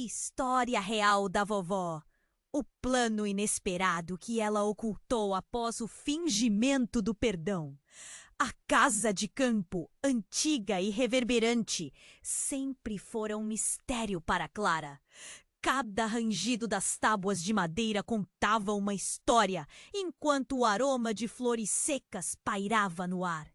História real da vovó. O plano inesperado que ela ocultou após o fingimento do perdão. A casa de campo, antiga e reverberante, sempre fora um mistério para Clara. Cada rangido das tábuas de madeira contava uma história, enquanto o aroma de flores secas pairava no ar.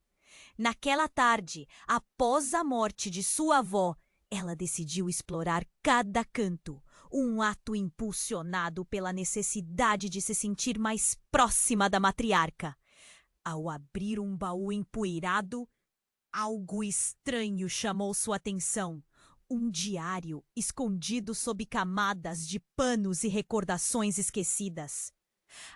Naquela tarde, após a morte de sua avó, ela decidiu explorar cada canto, um ato impulsionado pela necessidade de se sentir mais próxima da matriarca. Ao abrir um baú empoeirado, algo estranho chamou sua atenção. Um diário escondido sob camadas de panos e recordações esquecidas.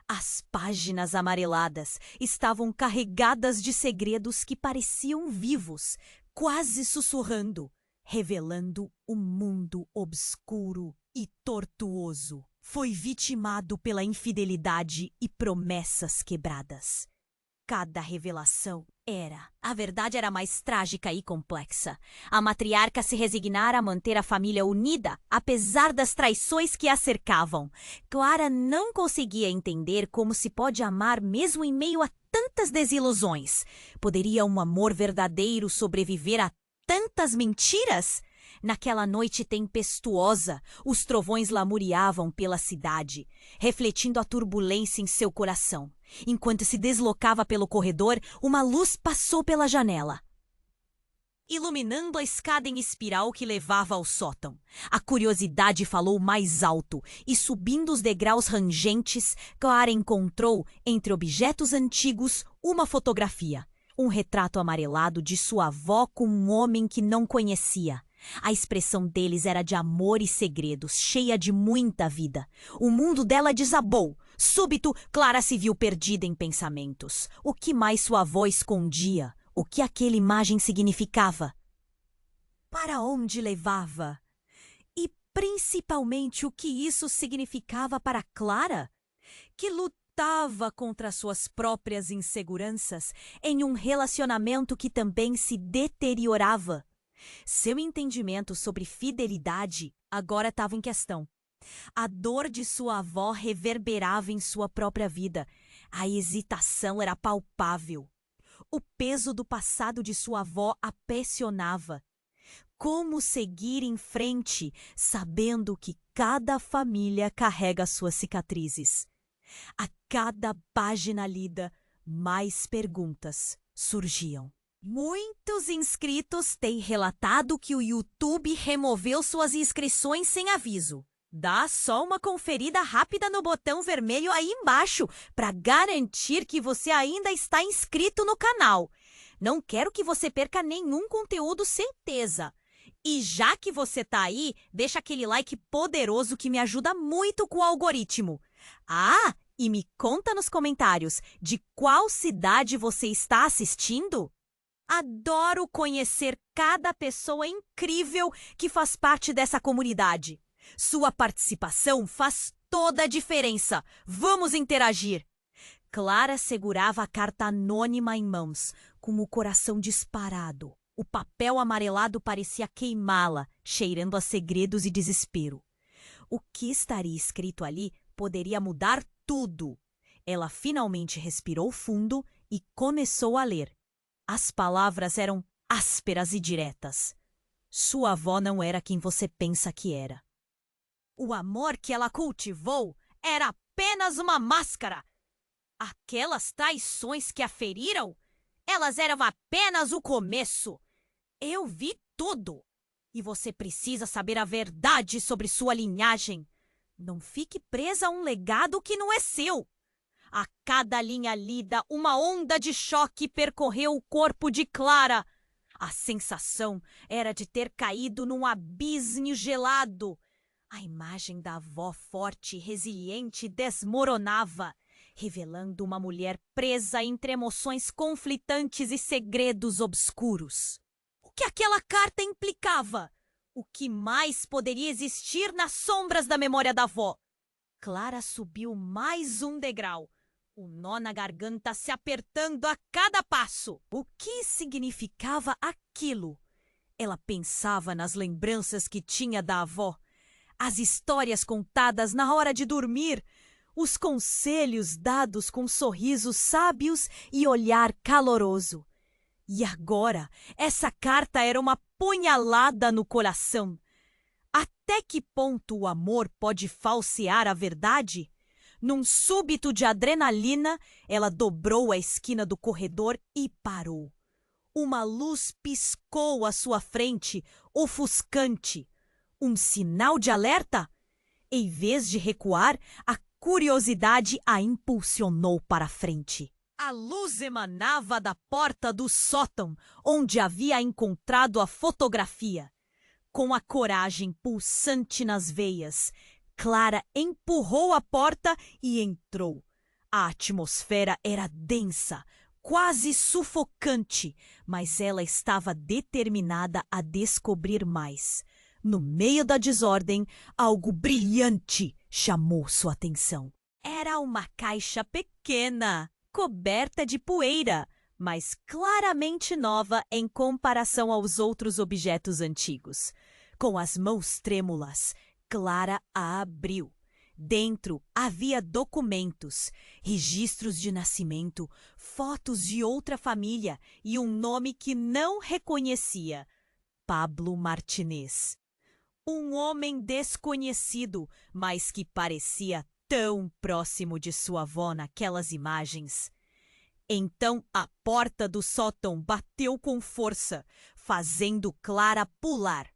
As páginas amareladas estavam carregadas de segredos que pareciam vivos, quase sussurrando, revelando um mundo obscuro e tortuoso. Foi vitimado pela infidelidade e promessas quebradas. Cada revelação a verdade era mais trágica e complexa. A matriarca se resignara a manter a família unida, apesar das traições que a cercavam. Clara não conseguia entender como se pode amar mesmo em meio a tantas desilusões. Poderia um amor verdadeiro sobreviver a tantas mentiras? Naquela noite tempestuosa, os trovões lamuriavam pela cidade, refletindo a turbulência em seu coração. Enquanto se deslocava pelo corredor, uma luz passou pela janela, iluminando a escada em espiral que levava ao sótão. A curiosidade falou mais alto, e subindo os degraus rangentes, Clara encontrou, entre objetos antigos, uma fotografia. Um retrato amarelado de sua avó com um homem que não conhecia. A expressão deles era de amor e segredos, cheia de muita vida. O mundo dela desabou. Súbito, Clara se viu perdida em pensamentos. O que mais sua avó escondia? O que aquela imagem significava? Para onde levava? E, principalmente, o que isso significava para Clara? Que lutava contra suas próprias inseguranças em um relacionamento que também se deteriorava. Seu entendimento sobre fidelidade agora estava em questão. A dor de sua avó reverberava em sua própria vida. A hesitação era palpável. O peso do passado de sua avó a pressionava. Como seguir em frente, sabendo que cada família carrega suas cicatrizes? A cada página lida, mais perguntas surgiam. Muitos inscritos têm relatado que o YouTube removeu suas inscrições sem aviso. Dá só uma conferida rápida no botão vermelho aí embaixo para garantir que você ainda está inscrito no canal. Não quero que você perca nenhum conteúdo, certeza. E já que você está aí, deixa aquele like poderoso que me ajuda muito com o algoritmo. Ah, e me conta nos comentários de qual cidade você está assistindo. Adoro conhecer cada pessoa incrível que faz parte dessa comunidade. Sua participação faz toda a diferença. Vamos interagir. Clara segurava a carta anônima em mãos, com o coração disparado. O papel amarelado parecia queimá-la, cheirando a segredos e desespero. O que estaria escrito ali poderia mudar tudo. Ela finalmente respirou fundo e começou a ler. As palavras eram ásperas e diretas. Sua avó não era quem você pensa que era. O amor que ela cultivou era apenas uma máscara. Aquelas traições que a feriram, elas eram apenas o começo. Eu vi tudo. E você precisa saber a verdade sobre sua linhagem. Não fique presa a um legado que não é seu. A cada linha lida, uma onda de choque percorreu o corpo de Clara. A sensação era de ter caído num abismo gelado. A imagem da avó forte e resiliente desmoronava, revelando uma mulher presa entre emoções conflitantes e segredos obscuros. O que aquela carta implicava? O que mais poderia existir nas sombras da memória da avó? Clara subiu mais um degrau. O nó na garganta se apertando a cada passo. O que significava aquilo? Ela pensava nas lembranças que tinha da avó. as histórias contadas na hora de dormir, os conselhos dados com sorrisos sábios e olhar caloroso. E agora, essa carta era uma punhalada no coração. Até que ponto o amor pode falsear a verdade? Num súbito de adrenalina, ela dobrou a esquina do corredor e parou. Uma luz piscou à sua frente, ofuscante. Um sinal de alerta? Em vez de recuar, a curiosidade a impulsionou para a frente. A luz emanava da porta do sótão, onde havia encontrado a fotografia. Com a coragem pulsante nas veias, Clara empurrou a porta e entrou. A atmosfera era densa, quase sufocante, mas ela estava determinada a descobrir mais. No meio da desordem, algo brilhante chamou sua atenção. Era uma caixa pequena, coberta de poeira, mas claramente nova em comparação aos outros objetos antigos. Com as mãos trêmulas, Clara a abriu. Dentro havia documentos, registros de nascimento, fotos de outra família e um nome que não reconhecia: Pablo Martinez. Um homem desconhecido, mas que parecia tão próximo de sua avó naquelas imagens. Então a porta do sótão bateu com força, fazendo Clara pular.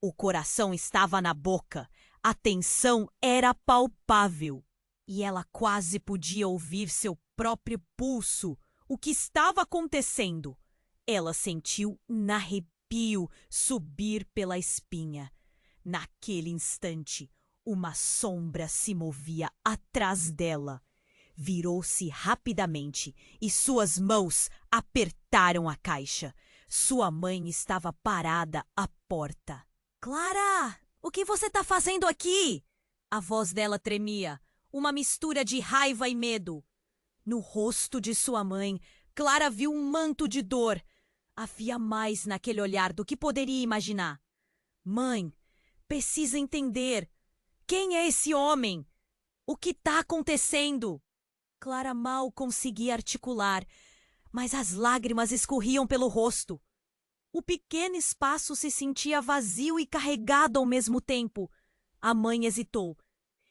O coração estava na boca, a tensão era palpável e ela quase podia ouvir seu próprio pulso. O que estava acontecendo? Ela sentiu um arrepio subir pela espinha. Naquele instante, uma sombra se movia atrás dela. Virou-se rapidamente e suas mãos apertaram a caixa. Sua mãe estava parada à porta. Clara, o que você está fazendo aqui? A voz dela tremia, uma mistura de raiva e medo. No rosto de sua mãe, Clara viu um manto de dor. Havia mais naquele olhar do que poderia imaginar. Mãe, precisa entender. Quem é esse homem? O que está acontecendo? Clara mal conseguia articular, mas as lágrimas escorriam pelo rosto. O pequeno espaço se sentia vazio e carregado ao mesmo tempo. A mãe hesitou,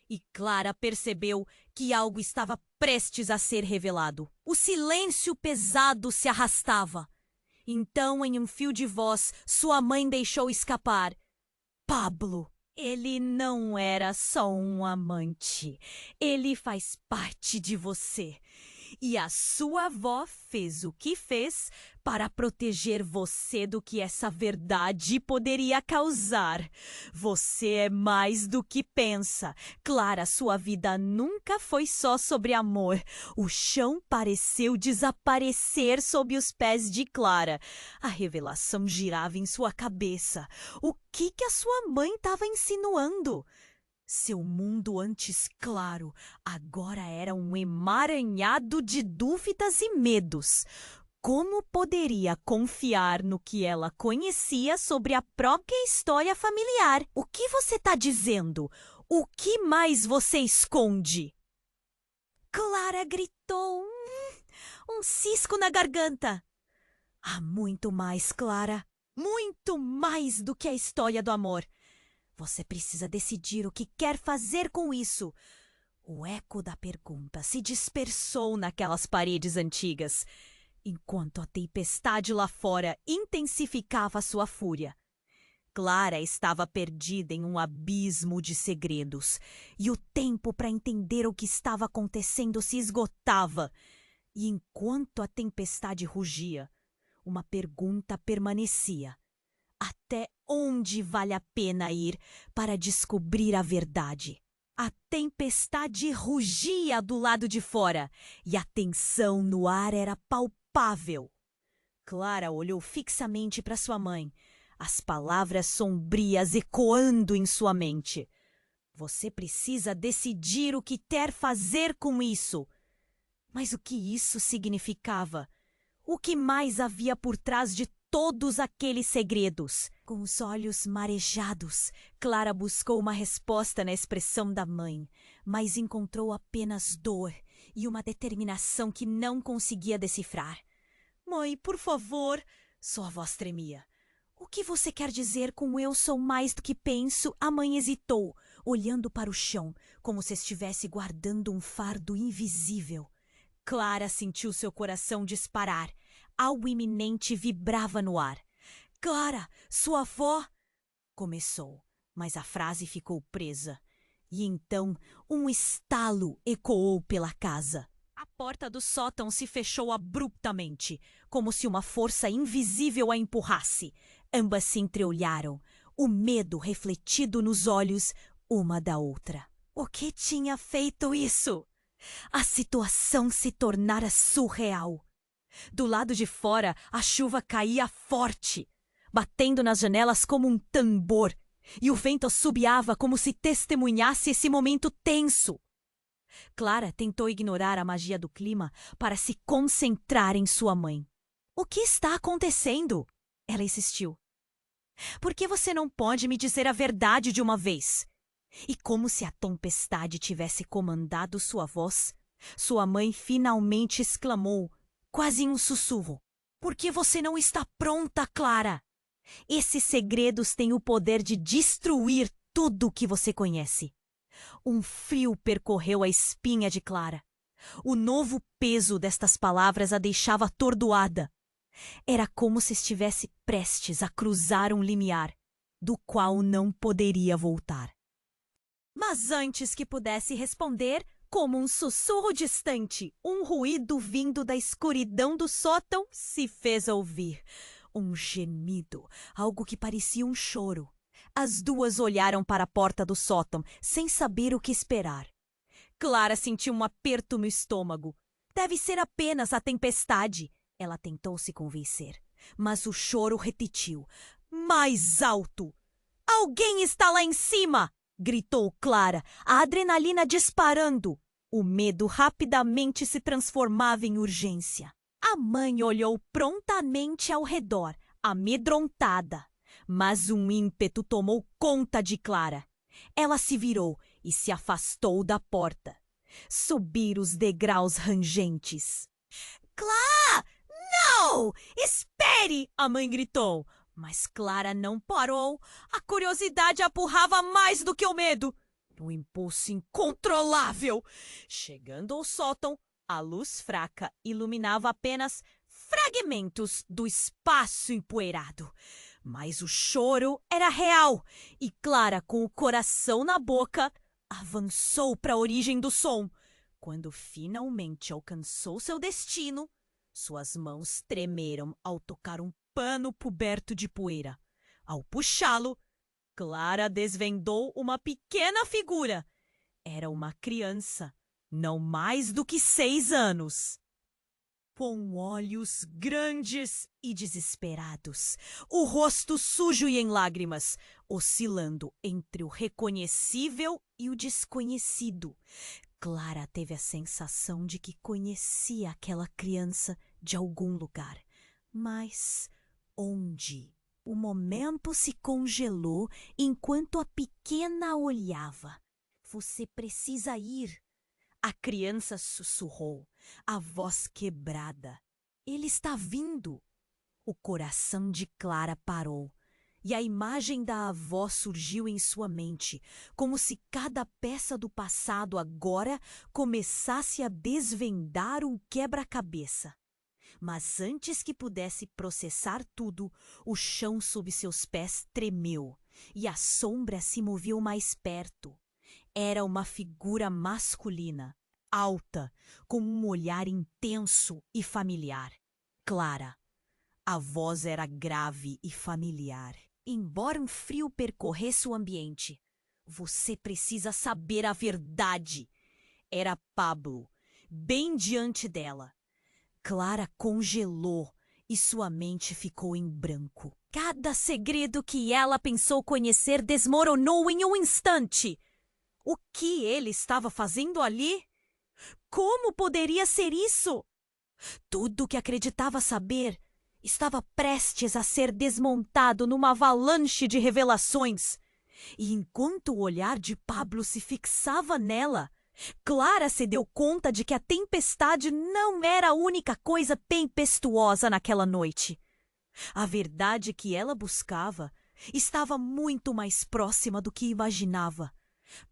e Clara percebeu que algo estava prestes a ser revelado. O silêncio pesado se arrastava. Então, em um fio de voz, sua mãe deixou escapar: Pablo, ele não era só um amante. Ele faz parte de você. E a sua avó fez o que fez para proteger você do que essa verdade poderia causar. Você é mais do que pensa. Clara, sua vida nunca foi só sobre amor. O chão pareceu desaparecer sob os pés de Clara. A revelação girava em sua cabeça. O que a sua mãe estava insinuando? Seu mundo antes claro, agora era um emaranhado de dúvidas e medos. Como poderia confiar no que ela conhecia sobre a própria história familiar? O que você está dizendo? O que mais você esconde? Clara gritou, um cisco na garganta. Há muito mais, Clara. Muito mais do que a história do amor. Você precisa decidir o que quer fazer com isso. O eco da pergunta se dispersou naquelas paredes antigas, enquanto a tempestade lá fora intensificava sua fúria. Clara estava perdida em um abismo de segredos, e o tempo para entender o que estava acontecendo se esgotava. E enquanto a tempestade rugia, uma pergunta permanecia: até onde vale a pena ir para descobrir a verdade? A tempestade rugia do lado de fora e a tensão no ar era palpável. Clara olhou fixamente para sua mãe, as palavras sombrias ecoando em sua mente. Você precisa decidir o que quer fazer com isso. Mas o que isso significava? O que mais havia por trás de todos aqueles segredos? Com os olhos marejados, Clara buscou uma resposta na expressão da mãe, mas encontrou apenas dor e uma determinação que não conseguia decifrar. Mãe, por favor, sua voz tremia. O que você quer dizer com eu sou mais do que penso? A mãe hesitou, olhando para o chão, como se estivesse guardando um fardo invisível. Clara sentiu seu coração disparar. Algo iminente vibrava no ar. Clara, sua avó... Começou, mas a frase ficou presa. E então um estalo ecoou pela casa. A porta do sótão se fechou abruptamente, como se uma força invisível a empurrasse. Ambas se entreolharam, o medo refletido nos olhos uma da outra. O que tinha feito isso? A situação se tornara surreal. Do lado de fora, a chuva caía forte, batendo nas janelas como um tambor, e o vento assobiava como se testemunhasse esse momento tenso. Clara tentou ignorar a magia do clima para se concentrar em sua mãe. O que está acontecendo? Ela insistiu. Por que você não pode me dizer a verdade de uma vez? E como se a tempestade tivesse comandado sua voz, sua mãe finalmente exclamou, quase em um sussurro. Por que você não está pronta, Clara? Esses segredos têm o poder de destruir tudo o que você conhece. Um frio percorreu a espinha de Clara. O novo peso destas palavras a deixava atordoada. Era como se estivesse prestes a cruzar um limiar, do qual não poderia voltar. Mas antes que pudesse responder, como um sussurro distante, um ruído vindo da escuridão do sótão se fez ouvir. Um gemido, algo que parecia um choro. As duas olharam para a porta do sótão, sem saber o que esperar. Clara sentiu um aperto no estômago. Deve ser apenas a tempestade. Ela tentou se convencer, mas o choro repetiu, mais alto. Alguém está lá em cima! Gritou Clara, a adrenalina disparando. O medo rapidamente se transformava em urgência. A mãe olhou prontamente ao redor, amedrontada. Mas um ímpeto tomou conta de Clara. Ela se virou e se afastou da porta. Subir os degraus rangentes. Clara! Não! Espere! A mãe gritou. Mas Clara não parou. A curiosidade apurrava mais do que o medo. Um impulso incontrolável. Chegando ao sótão, a luz fraca iluminava apenas fragmentos do espaço empoeirado. Mas o choro era real, e Clara, com o coração na boca, avançou para a origem do som. Quando finalmente alcançou seu destino, suas mãos tremeram ao tocar um pano coberto de poeira. Ao puxá-lo, Clara desvendou uma pequena figura. Era uma criança, não mais do que 6 anos. Com olhos grandes e desesperados, o rosto sujo e em lágrimas, oscilando entre o reconhecível e o desconhecido. Clara teve a sensação de que conhecia aquela criança de algum lugar. Mas onde? O momento se congelou enquanto a pequena olhava. Você precisa ir. A criança sussurrou, a voz quebrada. Ele está vindo. O coração de Clara parou, e a imagem da avó surgiu em sua mente, como se cada peça do passado agora começasse a desvendar um quebra-cabeça. Mas antes que pudesse processar tudo, o chão sob seus pés tremeu, e a sombra se moveu mais perto. Era uma figura masculina, alta, com um olhar intenso e familiar. Clara. A voz era grave e familiar. Embora um frio percorresse o ambiente, você precisa saber a verdade. Era Pablo, bem diante dela. Clara congelou e sua mente ficou em branco. Cada segredo que ela pensou conhecer desmoronou em um instante. O que ele estava fazendo ali? Como poderia ser isso? Tudo o que acreditava saber estava prestes a ser desmontado numa avalanche de revelações. E enquanto o olhar de Pablo se fixava nela, Clara se deu conta de que a tempestade não era a única coisa tempestuosa naquela noite. A verdade que ela buscava estava muito mais próxima do que imaginava,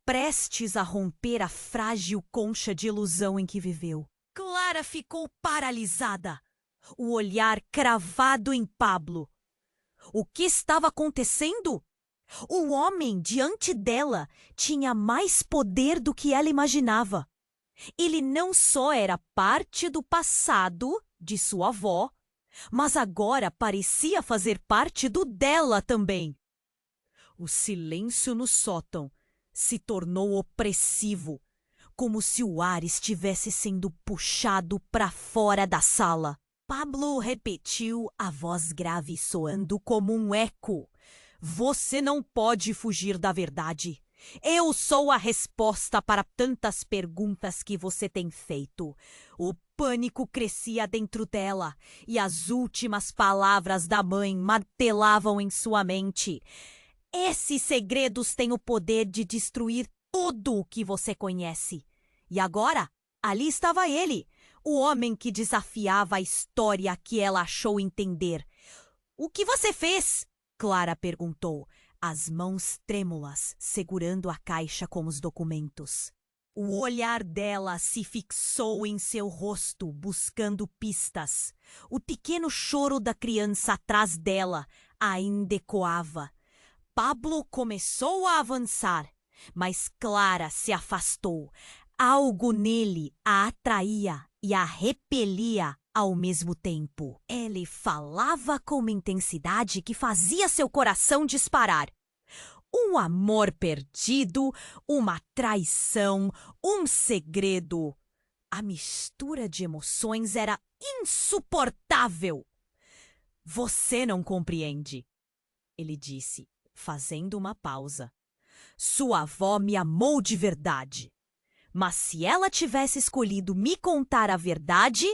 prestes a romper a frágil concha de ilusão em que viveu. Clara ficou paralisada, o olhar cravado em Pablo. O que estava acontecendo? O homem diante dela tinha mais poder do que ela imaginava. Ele não só era parte do passado de sua avó, mas agora parecia fazer parte do dela também. O silêncio no sótão se tornou opressivo, como se o ar estivesse sendo puxado para fora da sala. Pablo repetiu, a voz grave soando como um eco. Você não pode fugir da verdade. Eu sou a resposta para tantas perguntas que você tem feito. O pânico crescia dentro dela e as últimas palavras da mãe martelavam em sua mente. Esses segredos têm o poder de destruir tudo o que você conhece. E agora, ali estava ele, o homem que desafiava a história que ela achou entender. O que você fez? Clara perguntou, as mãos trêmulas segurando a caixa com os documentos. O olhar dela se fixou em seu rosto, buscando pistas. O pequeno choro da criança atrás dela ainda ecoava. Pablo começou a avançar, mas Clara se afastou. Algo nele a atraía e a repelia ao mesmo tempo. Ele falava com uma intensidade que fazia seu coração disparar. Um amor perdido, uma traição, um segredo. A mistura de emoções era insuportável. Você não compreende, ele disse, fazendo uma pausa. Sua avó me amou de verdade. Mas se ela tivesse escolhido me contar a verdade,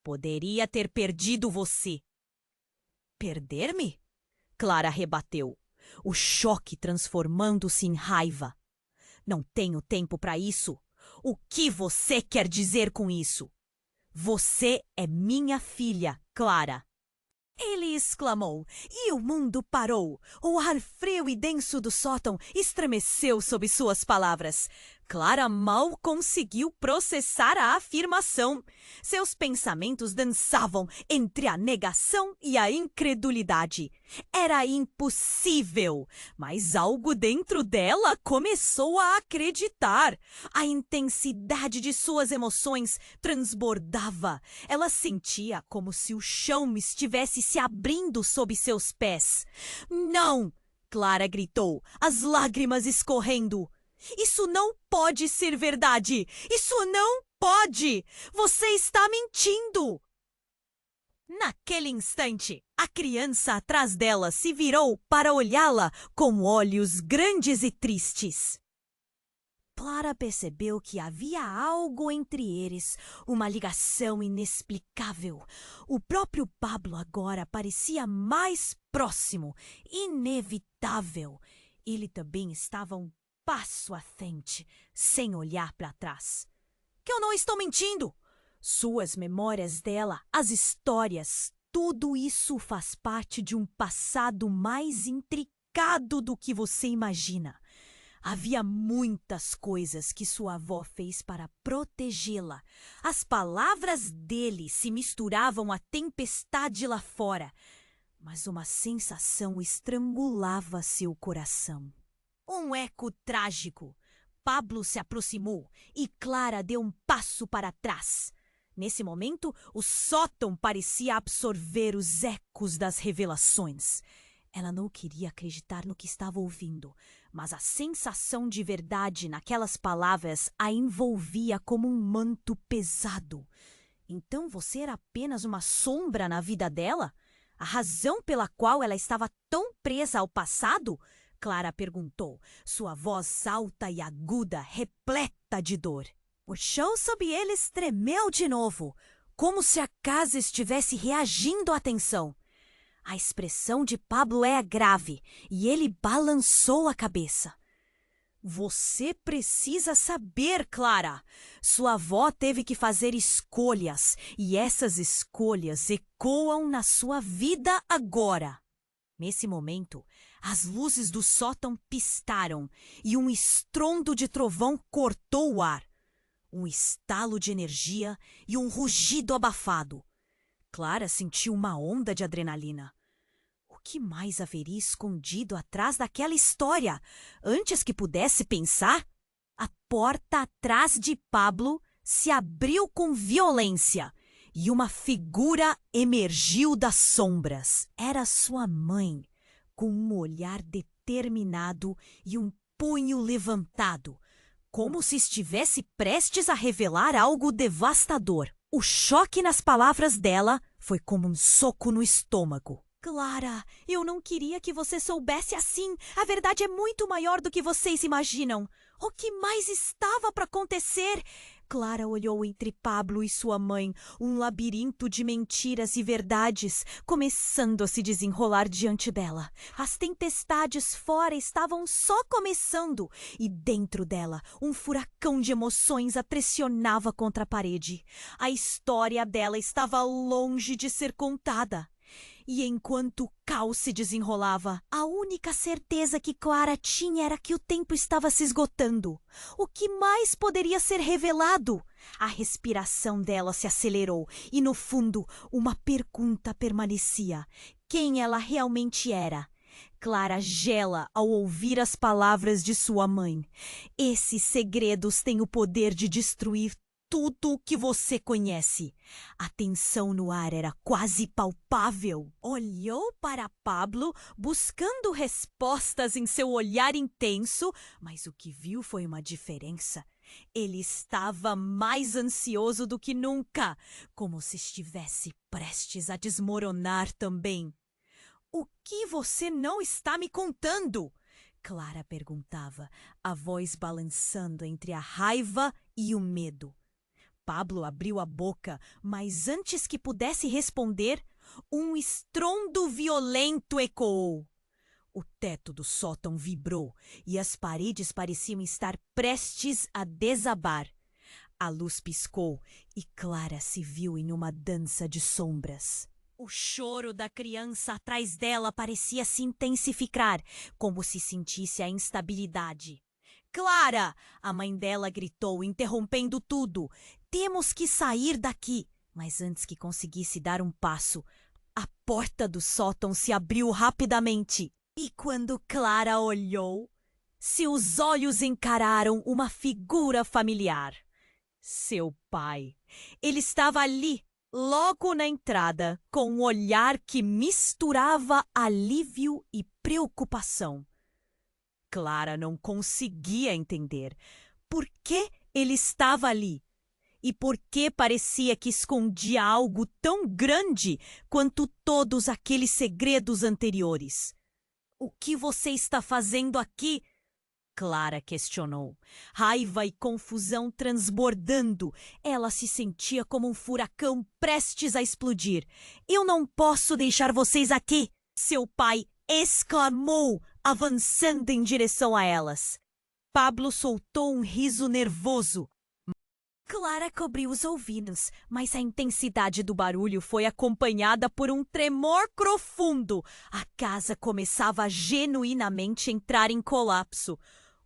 poderia ter perdido você. Perder-me? Clara rebateu, o choque transformando-se em raiva. Não tenho tempo para isso. O que você quer dizer com isso? Você é minha filha, Clara. Ele exclamou, e o mundo parou. O ar frio e denso do sótão estremeceu sob suas palavras. Clara mal conseguiu processar a afirmação. Seus pensamentos dançavam entre a negação e a incredulidade. Era impossível, mas algo dentro dela começou a acreditar. A intensidade de suas emoções transbordava. Ela sentia como se o chão estivesse se abrindo sob seus pés. Não! Clara gritou, as lágrimas escorrendo. Isso não pode ser verdade! Isso não pode! Você está mentindo! Naquele instante, a criança atrás dela se virou para olhá-la com olhos grandes e tristes. Clara percebeu que havia algo entre eles, uma ligação inexplicável. O próprio Pablo agora parecia mais próximo, inevitável. Ele também estava um passo à frente, sem olhar para trás. Que eu não estou mentindo! Suas memórias dela, as histórias, tudo isso faz parte de um passado mais intricado do que você imagina. Havia muitas coisas que sua avó fez para protegê-la. As palavras dele se misturavam à tempestade lá fora, mas uma sensação estrangulava seu coração. Um eco trágico. Pablo se aproximou e Clara deu um passo para trás. Nesse momento, o sótão parecia absorver os ecos das revelações. Ela não queria acreditar no que estava ouvindo, mas a sensação de verdade naquelas palavras a envolvia como um manto pesado. Então você era apenas uma sombra na vida dela? A razão pela qual ela estava tão presa ao passado? Clara perguntou, sua voz alta e aguda, repleta de dor. O chão sob eles tremeu de novo. como se a casa estivesse reagindo à tensão. A expressão de Pablo era grave e ele balançou a cabeça. Você precisa saber, Clara. Sua avó teve que fazer escolhas e essas escolhas ecoam na sua vida agora. Nesse momento, as luzes do sótão piscaram e um estrondo de trovão cortou o ar. Um estalo de energia e um rugido abafado. Clara sentiu uma onda de adrenalina. O que mais haveria escondido atrás daquela história? Antes que pudesse pensar, a porta atrás de Pablo se abriu com violência e uma figura emergiu das sombras. Era sua mãe, com um olhar determinado e um punho levantado, como se estivesse prestes a revelar algo devastador. O choque nas palavras dela foi como um soco no estômago. Clara, eu não queria que você soubesse assim. A verdade é muito maior do que vocês imaginam. O que mais estava para acontecer? Clara olhou entre Pablo e sua mãe, um labirinto de mentiras e verdades começando a se desenrolar diante dela. As tempestades fora estavam só começando e dentro dela um furacão de emoções a pressionava contra a parede. A história dela estava longe de ser contada. E enquanto o caos se desenrolava, a única certeza que Clara tinha era que o tempo estava se esgotando. O que mais poderia ser revelado? A respiração dela se acelerou e, no fundo, uma pergunta permanecia. Quem ela realmente era? Clara gela ao ouvir as palavras de sua mãe. Esses segredos têm o poder de destruir tudo o que você conhece. A tensão no ar era quase palpável. Olhou para Pablo, buscando respostas em seu olhar intenso, mas o que viu foi uma diferença. Ele estava mais ansioso do que nunca, como se estivesse prestes a desmoronar também. O que você não está me contando? Clara perguntava, a voz balançando entre a raiva e o medo. Pablo abriu a boca, mas antes que pudesse responder, um estrondo violento ecoou. O teto do sótão vibrou e as paredes pareciam estar prestes a desabar. A luz piscou e Clara se viu em uma dança de sombras. O choro da criança atrás dela parecia se intensificar, como se sentisse a instabilidade. Clara! A mãe dela gritou, interrompendo tudo. Temos que sair daqui. Mas antes que conseguisse dar um passo, a porta do sótão se abriu rapidamente. E quando Clara olhou, seus olhos encararam uma figura familiar. Seu pai. Ele estava ali, logo na entrada, com um olhar que misturava alívio e preocupação. Clara não conseguia entender por que ele estava ali e por que parecia que escondia algo tão grande quanto todos aqueles segredos anteriores. O que você está fazendo aqui? Clara questionou, raiva e confusão transbordando. Ela se sentia como um furacão prestes a explodir. Eu não posso deixar vocês aqui! Seu pai exclamou, avançando em direção a elas. Pablo soltou um riso nervoso. Clara cobriu os ouvidos, mas a intensidade do barulho foi acompanhada por um tremor profundo. A casa começava a genuinamente entrar em colapso.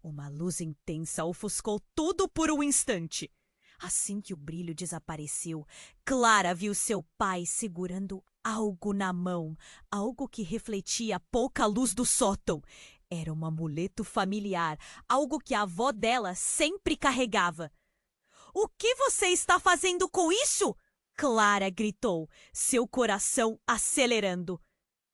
Uma luz intensa ofuscou tudo por um instante. Assim que o brilho desapareceu, Clara viu seu pai segurando algo na mão, algo que refletia a pouca luz do sótão. Era um amuleto familiar, algo que a avó dela sempre carregava. O que você está fazendo com isso? Clara gritou, seu coração acelerando.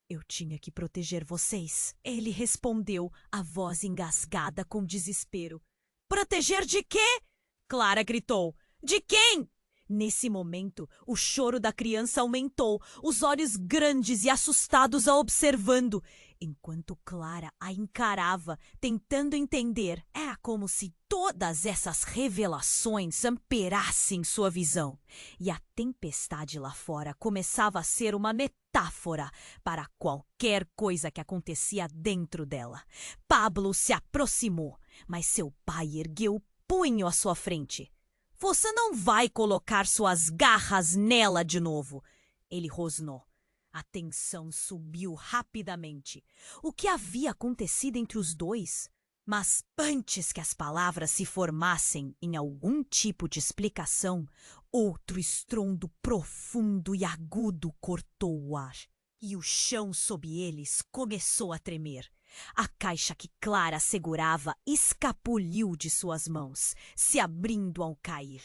Eu tinha que proteger vocês. Ele respondeu, a voz engasgada com desespero. Proteger de quê? Clara gritou. De quem? Nesse momento, o choro da criança aumentou, os olhos grandes e assustados a observando, enquanto Clara a encarava, tentando entender. Era como se todas essas revelações amperassem sua visão, e a tempestade lá fora começava a ser uma metáfora para qualquer coisa que acontecia dentro dela. Pablo se aproximou, mas seu pai ergueu o punho à sua frente. Você não vai colocar suas garras nela de novo, ele rosnou. A tensão subiu rapidamente. O que havia acontecido entre os dois? Mas antes que as palavras se formassem em algum tipo de explicação, outro estrondo profundo e agudo cortou o ar. E o chão sob eles começou a tremer. A caixa que Clara segurava escapuliu de suas mãos, se abrindo ao cair.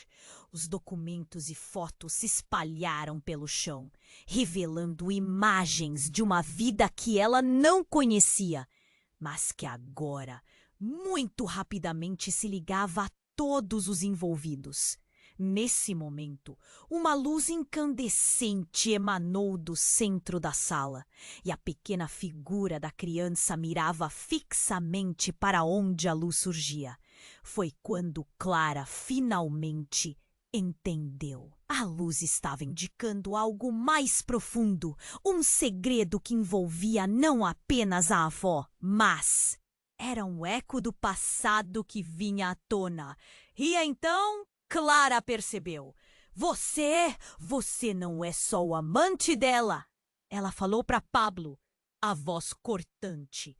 Os documentos e fotos se espalharam pelo chão, revelando imagens de uma vida que ela não conhecia, mas que agora, muito rapidamente, se ligava a todos os envolvidos. Nesse momento, uma luz incandescente emanou do centro da sala, e a pequena figura da criança mirava fixamente para onde a luz surgia. Foi quando Clara finalmente entendeu. A luz estava indicando algo mais profundo, um segredo que envolvia não apenas a avó, mas era um eco do passado que vinha à tona. E então Clara percebeu. Você não é só o amante dela. Ela falou para Pablo, a voz cortante.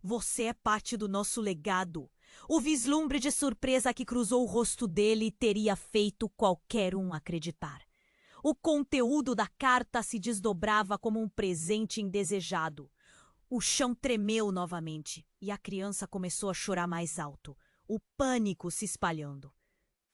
Você é parte do nosso legado. O vislumbre de surpresa que cruzou o rosto dele teria feito qualquer um acreditar. O conteúdo da carta se desdobrava como um presente indesejado. O chão tremeu novamente e a criança começou a chorar mais alto, o pânico se espalhando.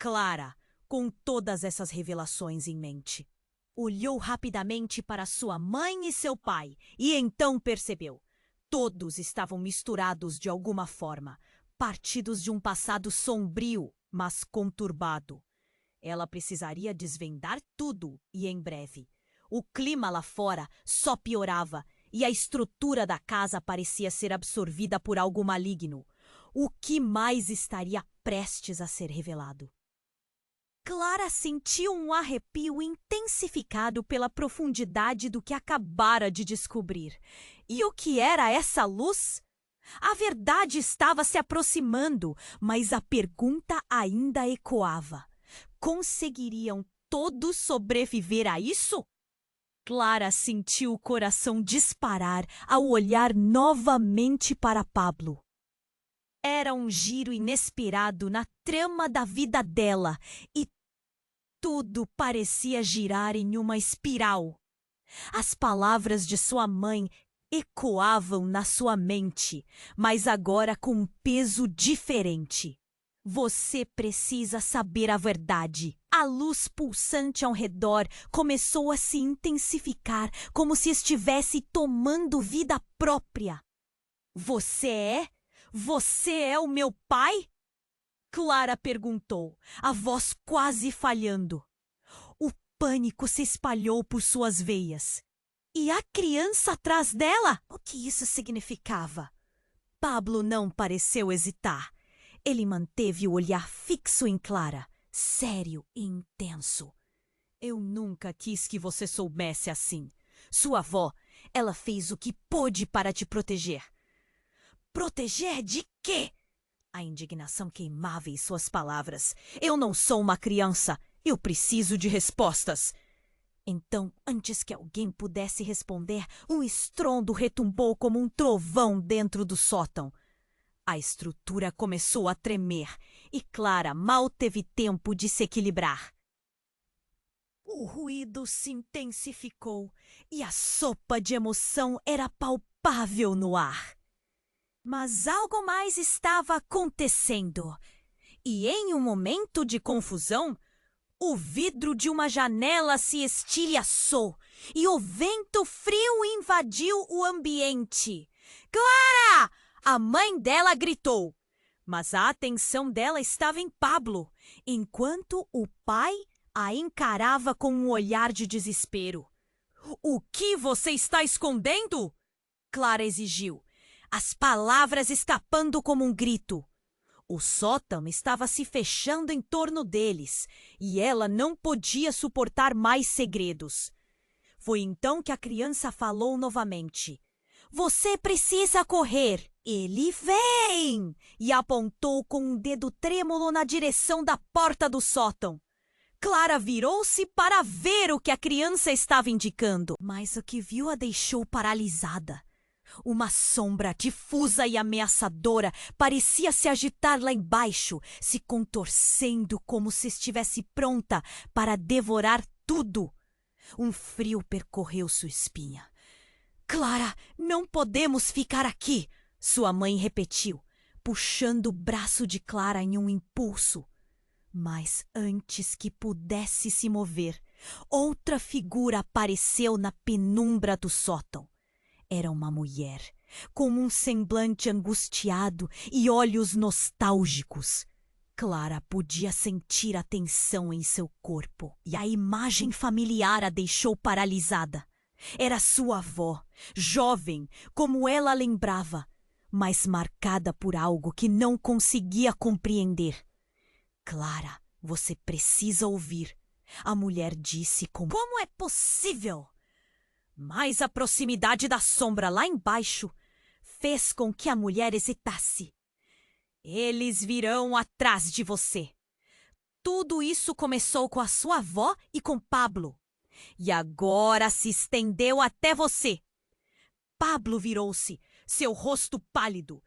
Clara, com todas essas revelações em mente, olhou rapidamente para sua mãe e seu pai e então percebeu. Todos estavam misturados de alguma forma, partidos de um passado sombrio, mas conturbado. Ela precisaria desvendar tudo e em breve. O clima lá fora só piorava e a estrutura da casa parecia ser absorvida por algo maligno. O que mais estaria prestes a ser revelado? Clara sentiu um arrepio intensificado pela profundidade do que acabara de descobrir. E o que era essa luz? A verdade estava se aproximando, mas a pergunta ainda ecoava. Conseguiriam todos sobreviver a isso? Clara sentiu o coração disparar ao olhar novamente para Pablo. Era um giro inesperado na trama da vida dela e tudo parecia girar em uma espiral. As palavras de sua mãe ecoavam na sua mente, mas agora com um peso diferente. Você precisa saber a verdade. A luz pulsante ao redor começou a se intensificar, como se estivesse tomando vida própria. Você é o meu pai? Clara perguntou, a voz quase falhando. O pânico se espalhou por suas veias. E a criança atrás dela? O que isso significava? Pablo não pareceu hesitar. Ele manteve o olhar fixo em Clara, sério e intenso. Eu nunca quis que você soubesse assim. Sua avó, ela fez o que pôde para te proteger. Proteger de quê? A indignação queimava em suas palavras. Eu não sou uma criança. Eu preciso de respostas. Então, antes que alguém pudesse responder, um estrondo retumbou como um trovão dentro do sótão. A estrutura começou a tremer e Clara mal teve tempo de se equilibrar. O ruído se intensificou e a sopa de emoção era palpável no ar. Mas algo mais estava acontecendo. E em um momento de confusão, o vidro de uma janela se estilhaçou e o vento frio invadiu o ambiente. Clara! A mãe dela gritou. Mas a atenção dela estava em Pablo, enquanto o pai A encarava com um olhar de desespero. "O que você está escondendo?" Clara exigiu, as palavras escapando como um grito. O sótão estava se fechando em torno deles e ela não podia suportar mais segredos. Foi então que a criança falou novamente. "Você precisa correr." "Ele vem!" E apontou com um dedo trêmulo na direção da porta do sótão. Clara virou-se para ver o que a criança estava indicando, mas o que viu a deixou paralisada. Uma sombra difusa e ameaçadora parecia se agitar lá embaixo, se contorcendo como se estivesse pronta para devorar tudo. Um frio percorreu sua espinha. "Clara, não podemos ficar aqui!" Sua mãe repetiu, puxando o braço de Clara em um impulso. Mas antes que pudesse se mover, outra figura apareceu na penumbra do sótão. Era uma mulher, com um semblante angustiado e olhos nostálgicos. Clara podia sentir a tensão em seu corpo, e a imagem familiar a deixou paralisada. Era sua avó, jovem, como ela lembrava, mas marcada por algo que não conseguia compreender. "Clara, você precisa ouvir", a mulher disse com... "Como é possível?" Mas a proximidade da sombra lá embaixo fez com que a mulher hesitasse. "Eles virão atrás de você." Tudo isso começou com a sua avó e com Pablo. E agora se estendeu até você. Pablo virou-se, seu rosto pálido.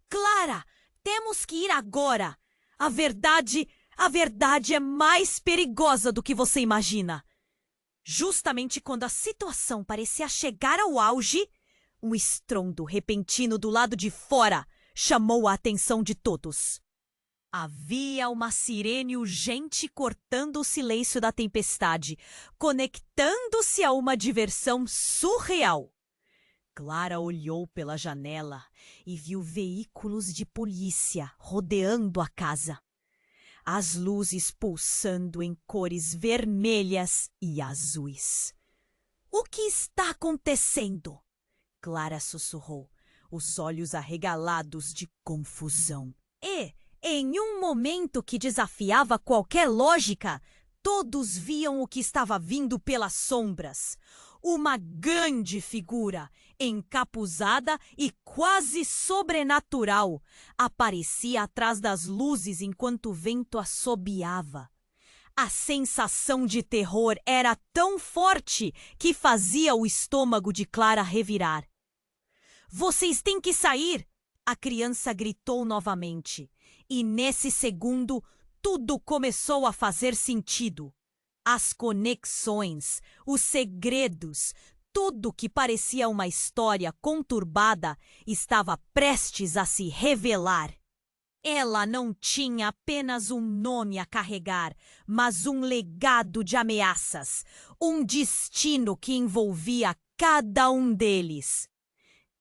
"Clara, temos que ir agora. A verdade é mais perigosa do que você imagina." Justamente quando a situação parecia chegar ao auge, um estrondo repentino do lado de fora chamou a atenção de todos. Havia uma sirene urgente cortando o silêncio da tempestade, conectando-se a uma diversão surreal. Clara olhou pela janela e viu veículos de polícia rodeando a casa. As luzes pulsando em cores vermelhas e azuis. "O que está acontecendo?" Clara sussurrou, os olhos arregalados de confusão. E, em um momento que desafiava qualquer lógica, todos viam o que estava vindo pelas sombras. Uma grande figura, encapuzada e quase sobrenatural, aparecia atrás das luzes enquanto o vento assobiava. A sensação de terror era tão forte que fazia o estômago de Clara revirar. "Vocês têm que sair!" A criança gritou novamente. E nesse segundo, tudo começou a fazer sentido. As conexões, os segredos, tudo que parecia uma história conturbada estava prestes a se revelar. Ela não tinha apenas um nome a carregar, mas um legado de ameaças, um destino que envolvia cada um deles.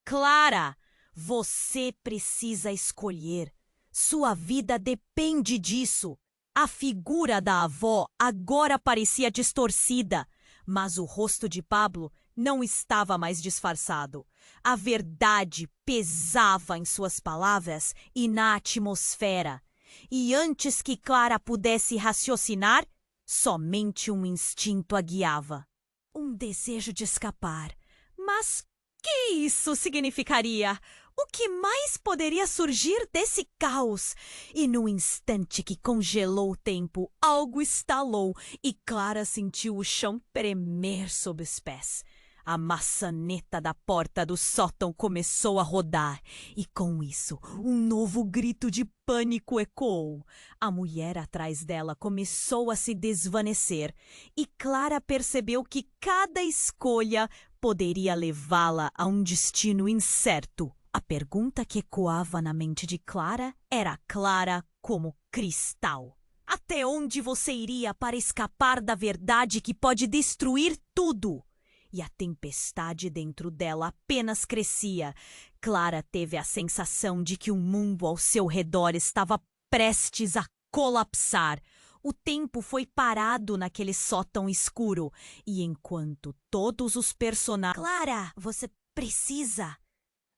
"Clara, você precisa escolher. Sua vida depende disso." A figura da avó agora parecia distorcida, mas o rosto de Pablo não estava mais disfarçado. A verdade pesava em suas palavras e na atmosfera. E antes que Clara pudesse raciocinar, somente um instinto a guiava. Um desejo de escapar. Mas que isso significaria? O que mais poderia surgir desse caos? E no instante que congelou o tempo, algo estalou e Clara sentiu o chão tremer sob os pés. A maçaneta da porta do sótão começou a rodar e, com isso, um novo grito de pânico ecoou. A mulher atrás dela começou a se desvanecer e Clara percebeu que cada escolha poderia levá-la a um destino incerto. A pergunta que ecoava na mente de Clara era clara como cristal. Até onde você iria para escapar da verdade que pode destruir tudo? E a tempestade dentro dela apenas crescia. Clara teve a sensação de que o mundo ao seu redor estava prestes a colapsar. O tempo foi parado naquele sótão escuro, e enquanto todos os personagens... Clara, você precisa...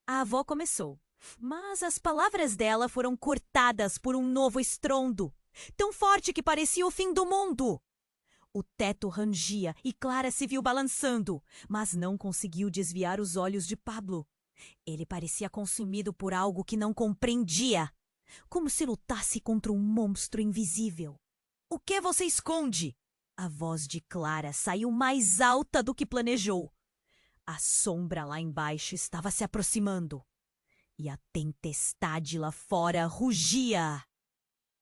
A avó começou, mas as palavras dela foram cortadas por um novo estrondo, tão forte que parecia o fim do mundo. O teto rangia e Clara se viu balançando, mas não conseguiu desviar os olhos de Pablo. Ele parecia consumido por algo que não compreendia, como se lutasse contra um monstro invisível. O que você esconde? A voz de Clara saiu mais alta do que planejou. A sombra lá embaixo estava se aproximando, e a tempestade lá fora rugia,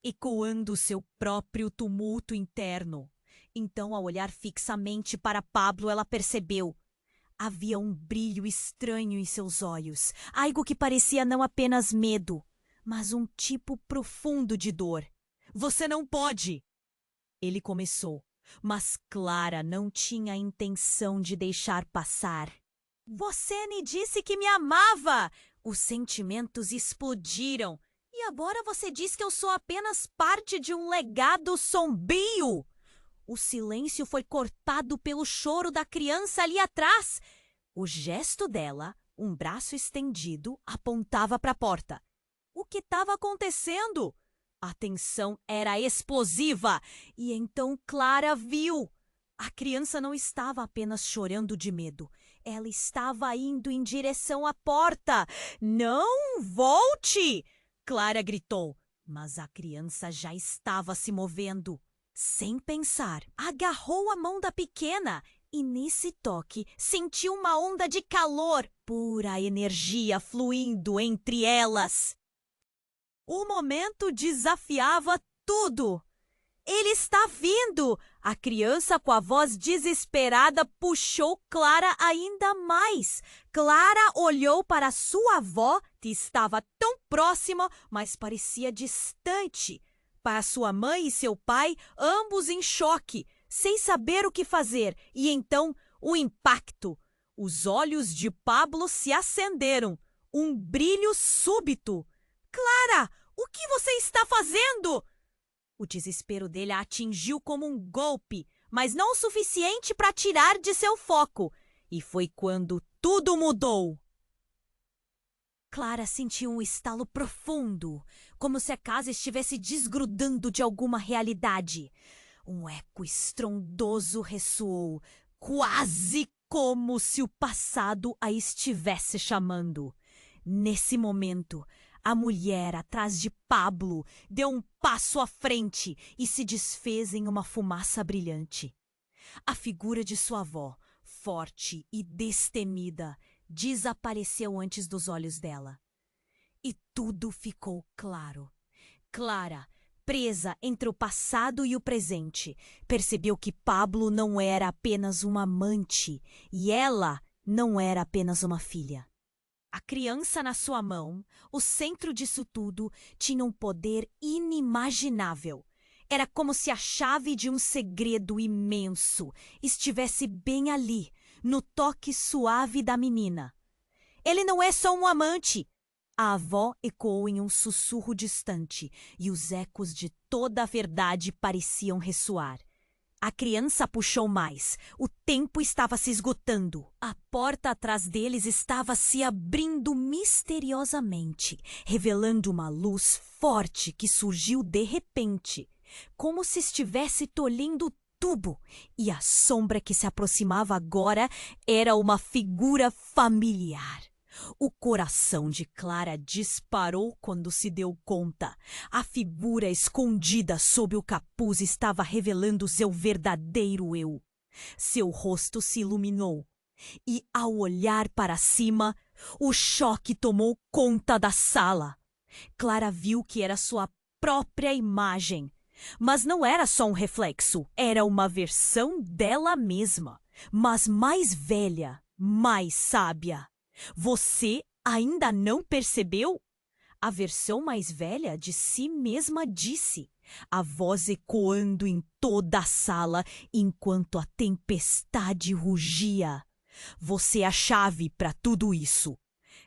ecoando seu próprio tumulto interno. Então, ao olhar fixamente para Pablo, ela percebeu. Havia um brilho estranho em seus olhos, algo que parecia não apenas medo, mas um tipo profundo de dor. Você não pode! Ele começou, mas Clara não tinha a intenção de deixar passar. Você me disse que me amava! Os sentimentos explodiram. E agora você diz que eu sou apenas parte de um legado sombrio! O silêncio foi cortado pelo choro da criança ali atrás. O gesto dela, um braço estendido, apontava para a porta. O que estava acontecendo? A tensão era explosiva. E então Clara viu. A criança não estava apenas chorando de medo. Ela estava indo em direção à porta. Não volte! Clara gritou. Mas a criança já estava se movendo. Sem pensar, agarrou a mão da pequena e, nesse toque, sentiu uma onda de calor, pura energia fluindo entre elas. O momento desafiava tudo. Ele está vindo! A criança, com a voz desesperada, puxou Clara ainda mais. Clara olhou para sua avó, que estava tão próxima, mas parecia distante. Para sua mãe e seu pai, ambos em choque, sem saber o que fazer. E então, o impacto. Os olhos de Pablo se acenderam. Um brilho súbito. Clara, o que você está fazendo? O desespero dele a atingiu como um golpe, mas não o suficiente para tirar de seu foco. E foi quando tudo mudou. Clara sentiu um estalo profundo, como se a casa estivesse desgrudando de alguma realidade. Um eco estrondoso ressoou, quase como se o passado a estivesse chamando. Nesse momento, a mulher atrás de Pablo deu um passo à frente e se desfez em uma fumaça brilhante. A figura de sua avó, forte e destemida, desapareceu antes dos olhos dela. E tudo ficou claro. Clara, presa entre o passado e o presente, percebeu que Pablo não era apenas um amante e ela não era apenas uma filha. A criança na sua mão, o centro disso tudo, tinha um poder inimaginável. Era como se a chave de um segredo imenso estivesse bem ali, no toque suave da menina. Ele não é só um amante. A avó ecoou em um sussurro distante e os ecos de toda a verdade pareciam ressoar. A criança puxou mais. O tempo estava se esgotando. A porta atrás deles estava se abrindo misteriosamente, revelando uma luz forte que surgiu de repente, como se estivesse tolhendo o tubo. E a sombra que se aproximava agora era uma figura familiar. O coração de Clara disparou quando se deu conta. A figura escondida sob o capuz estava revelando seu verdadeiro eu. Seu rosto se iluminou. E, ao olhar para cima, o choque tomou conta da sala. Clara viu que era sua própria imagem. Mas não era só um reflexo. Era uma versão dela mesma. Mas mais velha, mais sábia. Você ainda não percebeu? A versão mais velha de si mesma disse, a voz ecoando em toda a sala enquanto a tempestade rugia. Você é a chave para tudo isso.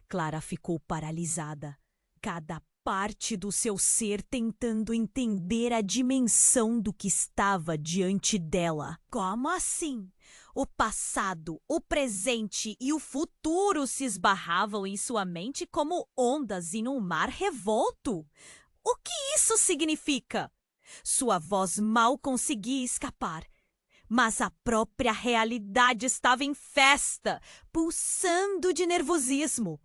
Clara ficou paralisada. Cada parte do seu ser tentando entender a dimensão do que estava diante dela. Como assim? O passado, o presente e o futuro se esbarravam em sua mente como ondas em um mar revolto. O que isso significa? Sua voz mal conseguia escapar. Mas a própria realidade estava em festa, pulsando de nervosismo.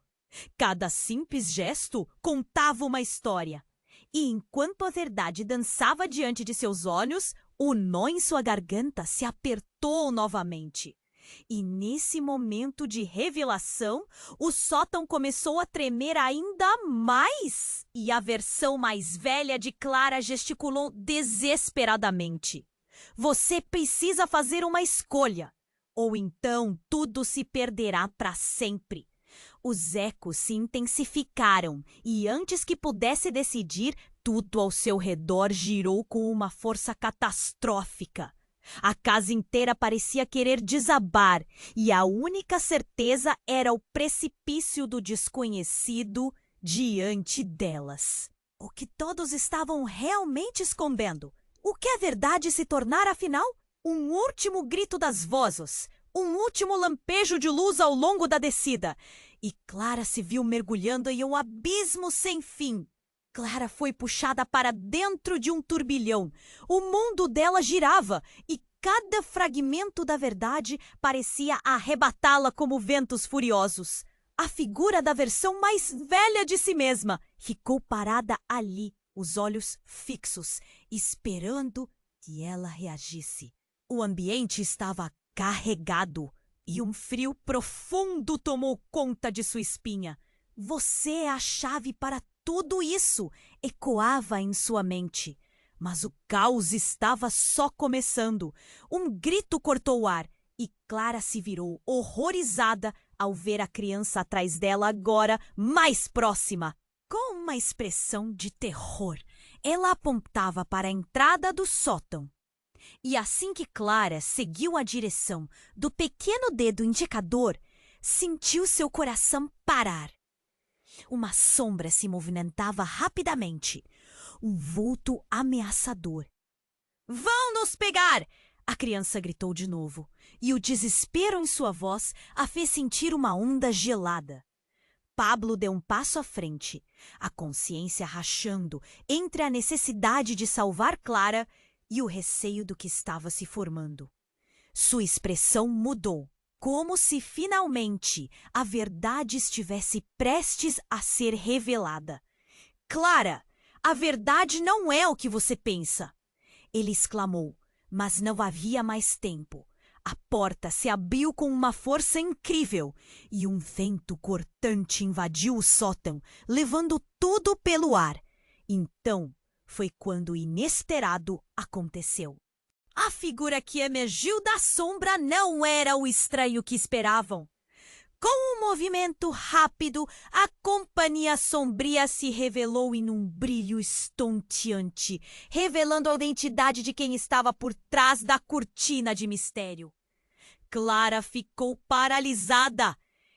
Cada simples gesto contava uma história. E enquanto a verdade dançava diante de seus olhos, o nó em sua garganta se apertou novamente. E nesse momento de revelação, o sótão começou a tremer ainda mais. E a versão mais velha de Clara gesticulou desesperadamente. Você precisa fazer uma escolha, ou então tudo se perderá para sempre. Os ecos se intensificaram e antes que pudesse decidir, tudo ao seu redor girou com uma força catastrófica. A casa inteira parecia querer desabar e a única certeza era o precipício do desconhecido diante delas. O que todos estavam realmente escondendo? O que a verdade se tornara, afinal? Um último grito das vozes, um último lampejo de luz ao longo da descida. E Clara se viu mergulhando em um abismo sem fim. Clara foi puxada para dentro de um turbilhão. O mundo dela girava e cada fragmento da verdade parecia arrebatá-la como ventos furiosos. A figura da versão mais velha de si mesma ficou parada ali, os olhos fixos, esperando que ela reagisse. O ambiente estava carregado e um frio profundo tomou conta de sua espinha. Você é a chave para tudo isso, ecoava em sua mente. Mas o caos estava só começando. Um grito cortou o ar e Clara se virou, horrorizada, ao ver a criança atrás dela agora mais próxima. Com uma expressão de terror, ela apontava para a entrada do sótão. E assim que Clara seguiu a direção do pequeno dedo indicador, sentiu seu coração parar. Uma sombra se movimentava rapidamente, um vulto ameaçador. "Vão nos pegar!" a criança gritou de novo, e o desespero em sua voz a fez sentir uma onda gelada. Pablo deu um passo à frente, a consciência rachando entre a necessidade de salvar Clara e o receio do que estava se formando. Sua expressão mudou, como se finalmente a verdade estivesse prestes a ser revelada. "Clara, a verdade não é o que você pensa!" ele exclamou, mas não havia mais tempo. A porta se abriu com uma força incrível e um vento cortante invadiu o sótão, levando tudo pelo ar. Então foi quando o inesperado aconteceu. A figura que emergiu da sombra não era o estranho que esperavam. Com um movimento rápido, a companhia sombria se revelou em um brilho estonteante, revelando a identidade de quem estava por trás da cortina de mistério. Clara ficou paralisada.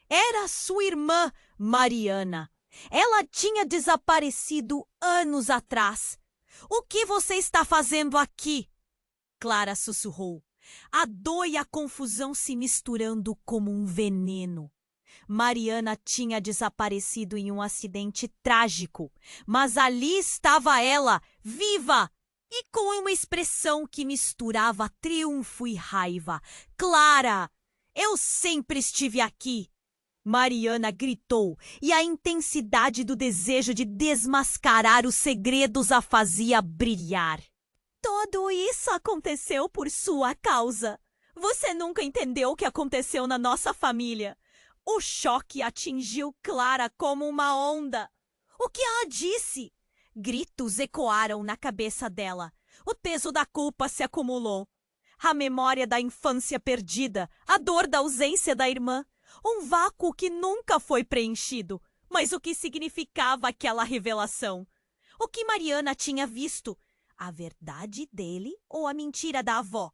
Era sua irmã, Mariana. Ela tinha desaparecido anos atrás. "O que você está fazendo aqui?" Clara sussurrou, a dor e a confusão se misturando como um veneno. Mariana tinha desaparecido em um acidente trágico, mas ali estava ela, viva! E com uma expressão que misturava triunfo e raiva. "Clara, eu sempre estive aqui!" Mariana gritou, e a intensidade do desejo de desmascarar os segredos a fazia brilhar. "Tudo isso aconteceu por sua causa. Você nunca entendeu o que aconteceu na nossa família. O choque atingiu Clara como uma onda. O que ela disse?" Gritos ecoaram na cabeça dela. O peso da culpa se acumulou. A memória da infância perdida, a dor da ausência da irmã. Um vácuo que nunca foi preenchido. Mas o que significava aquela revelação? O que Mariana tinha visto? A verdade dele ou a mentira da avó?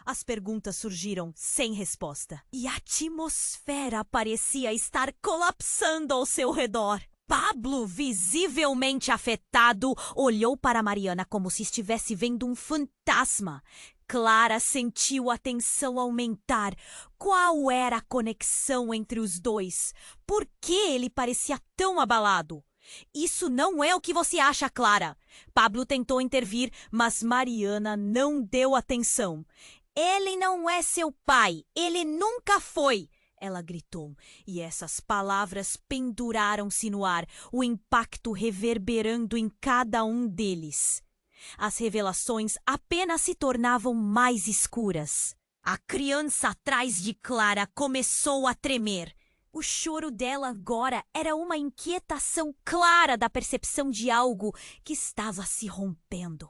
As perguntas surgiram sem resposta. E a atmosfera parecia estar colapsando ao seu redor. Pablo, visivelmente afetado, olhou para Mariana como se estivesse vendo um fantasma. Clara sentiu a tensão aumentar. Qual era a conexão entre os dois? Por que ele parecia tão abalado? Isso não é o que você acha, Clara. Pablo tentou intervir, mas Mariana não deu atenção. Ele não é seu pai. Ele nunca foi. Ela gritou, e essas palavras penduraram-se no ar, o impacto reverberando em cada um deles. As revelações apenas se tornavam mais escuras. A criança atrás de Clara começou a tremer. O choro dela agora era uma inquietação clara da percepção de algo que estava se rompendo.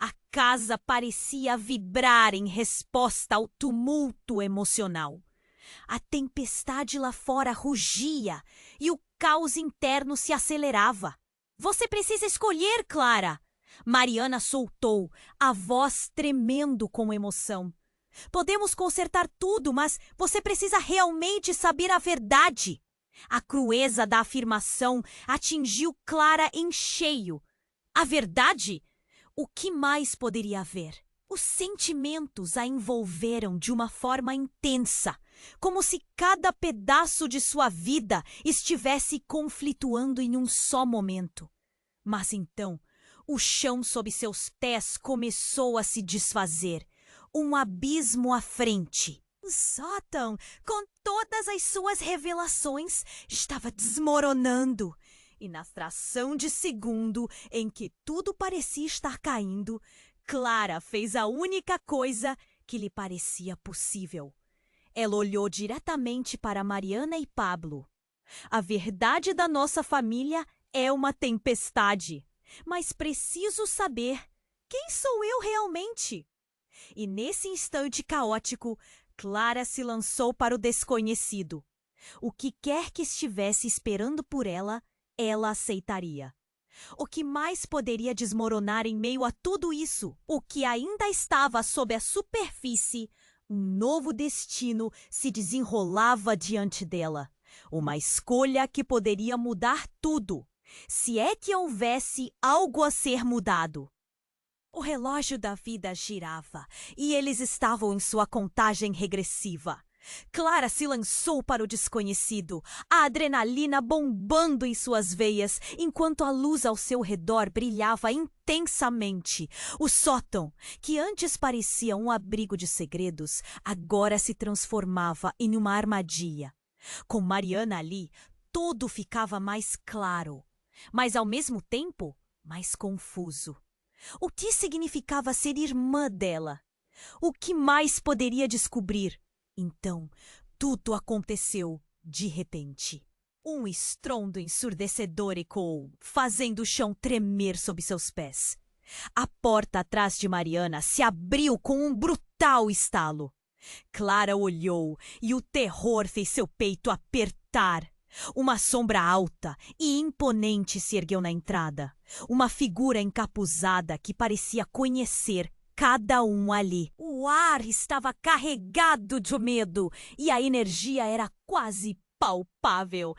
A casa parecia vibrar em resposta ao tumulto emocional. A tempestade lá fora rugia e o caos interno se acelerava. Você precisa escolher, Clara! Mariana soltou, a voz tremendo com emoção. Podemos consertar tudo, mas você precisa realmente saber a verdade. A crueza da afirmação atingiu Clara em cheio. A verdade? O que mais poderia haver? Os sentimentos a envolveram de uma forma intensa, como se cada pedaço de sua vida estivesse conflituando em um só momento. Mas então, o chão sob seus pés começou a se desfazer. Um abismo à frente. O sótão, com todas as suas revelações, estava desmoronando. E na fração de segundo em que tudo parecia estar caindo, Clara fez a única coisa que lhe parecia possível. Ela olhou diretamente para Mariana e Pablo. A verdade da nossa família é uma tempestade, mas preciso saber quem sou eu realmente. E nesse instante caótico, Clara se lançou para o desconhecido. O que quer que estivesse esperando por ela, ela aceitaria. O que mais poderia desmoronar em meio a tudo isso? O que ainda estava sob a superfície? Um novo destino se desenrolava diante dela. Uma escolha que poderia mudar tudo, se é que houvesse algo a ser mudado. O relógio da vida girava e eles estavam em sua contagem regressiva. Clara se lançou para o desconhecido, a adrenalina bombando em suas veias, enquanto a luz ao seu redor brilhava intensamente. O sótão, que antes parecia um abrigo de segredos, agora se transformava em uma armadilha. Com Mariana ali, tudo ficava mais claro, mas ao mesmo tempo, mais confuso. O que significava ser irmã dela? O que mais poderia descobrir? Então, tudo aconteceu de repente. Um estrondo ensurdecedor ecoou, fazendo o chão tremer sob seus pés. A porta atrás de Mariana se abriu com um brutal estalo. Clara olhou e o terror fez seu peito apertar. Uma sombra alta e imponente se ergueu na entrada. Uma figura encapuzada que parecia conhecer cada um ali. O ar estava carregado de medo e a energia era quase palpável.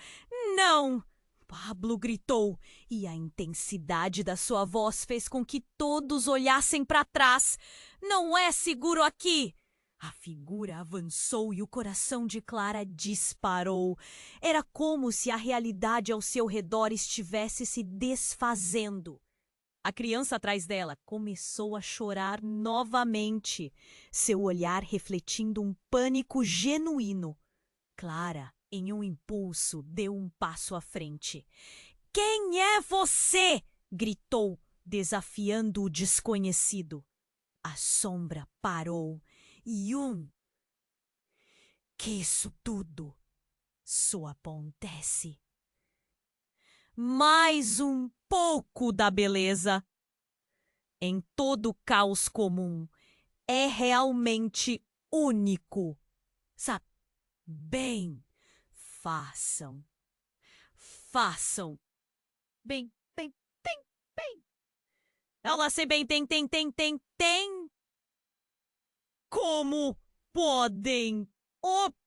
Não! Pablo gritou, e a intensidade da sua voz fez com que todos olhassem para trás. Não é seguro aqui! A figura avançou e o coração de Clara disparou. Era como se a realidade ao seu redor estivesse se desfazendo. A criança atrás dela começou a chorar novamente, seu olhar refletindo um pânico genuíno. Clara, em um impulso, deu um passo à frente. — Quem é você? Gritou, desafiando o desconhecido. A sombra parou. Yun, que isso tudo só acontece. Mais um pouco da beleza em todo o caos comum é realmente único. Sabe? Bem, façam. Bem. Ela se bem tem. Como podem operar?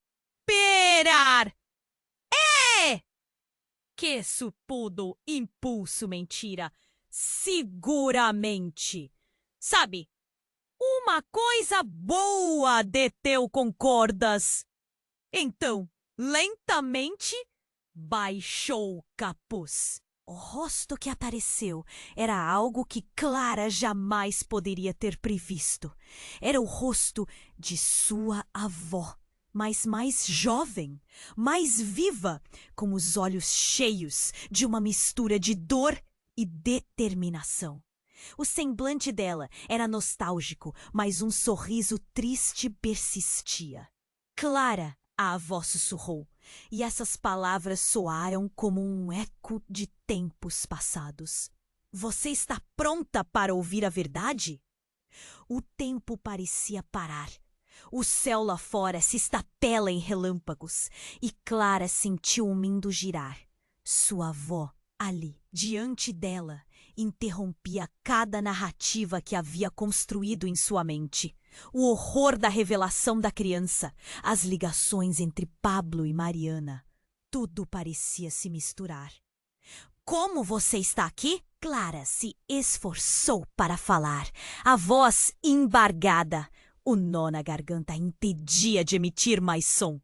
Que supudo impulso mentira! Seguramente! Sabe, uma coisa boa de teu concordas. Então, lentamente, baixou o capuz. O rosto que apareceu era algo que Clara jamais poderia ter previsto. Era o rosto de sua avó, mas mais jovem, mais viva, com os olhos cheios de uma mistura de dor e determinação. O semblante dela era nostálgico, mas um sorriso triste persistia. Clara, a avó sussurrou, e essas palavras soaram como um eco de tempos passados. Você está pronta para ouvir a verdade? O tempo parecia parar. O céu lá fora se estapela em relâmpagos, e Clara sentiu o mundo girar. Sua avó, ali, diante dela, interrompia cada narrativa que havia construído em sua mente. O horror da revelação da criança, as ligações entre Pablo e Mariana. Tudo parecia se misturar. Como você está aqui? Clara se esforçou para falar, a voz embargada. O nó na garganta a impedia de emitir mais som.